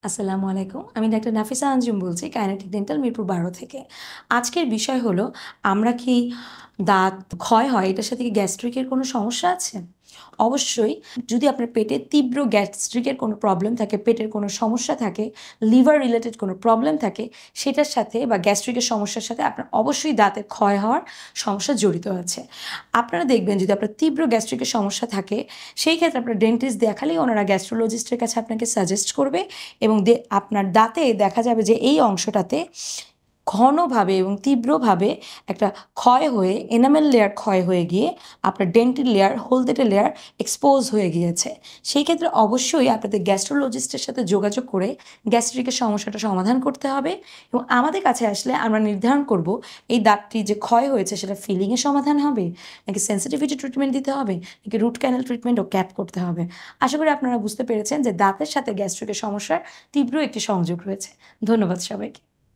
আসসালামু আলাইকুম। আমি ডাক্তার নাফিসা আঞ্জুম বলছি কাইনেটিক ডেন্টাল মিরপুর ১২ থেকে। আজকের বিষয় হলো আমরা কি দাঁত ক্ষয় হয় এটার সাথে কি গ্যাস্ট্রিকের কোনো সমস্যা আছে? অবশ্যই যদি আপনার পেটে তীব্র গ্যাস্ট্রিকের কোনো প্রবলেম থাকে, পেটের কোনো সমস্যা থাকে, লিভার রিলেটেড কোনো প্রবলেম থাকে সেটার সাথে বা গ্যাস্ট্রিকের সমস্যার সাথে আপনার অবশ্যই দাঁতের ক্ষয় হওয়ার সমস্যা জড়িত আছে। আপনারা দেখবেন যদি আপনার তীব্র গ্যাস্ট্রিকের সমস্যা থাকে সেই ক্ষেত্রে আপনার ডেন্টিস্ট দেখালেই ওনারা গ্যাস্ট্রোলজিস্টের কাছে আপনাকে সাজেস্ট করবে এবং আপনার দাঁতে দেখা যাবে যে এই অংশটাতে ঘনভাবে এবং তীব্রভাবে একটা ক্ষয় হয়ে এনামেল লেয়ার ক্ষয় হয়ে গিয়ে আপনার ডেন্টাল লেয়ার হলদেটে লেয়ার এক্সপোজ হয়ে গিয়েছে। সেই ক্ষেত্রে অবশ্যই আপনাদের গ্যাস্ট্রোলজিস্টের সাথে যোগাযোগ করে গ্যাস্ট্রিকের সমস্যাটা সমাধান করতে হবে এবং আমাদের কাছে আসলে আমরা নির্ধারণ করব এই দাঁতটি যে ক্ষয় হয়েছে সেটা ফিলিংয়ের সমাধান হবে নাকি সেন্সিটিভিটি ট্রিটমেন্ট দিতে হবে নাকি রুট ক্যানাল ট্রিটমেন্ট ও ক্যাপ করতে হবে। আশা করি আপনারা বুঝতে পেরেছেন যে দাঁতের সাথে গ্যাস্ট্রিকের সমস্যার তীব্র একটি সংযোগ রয়েছে। ধন্যবাদ সবাইকে।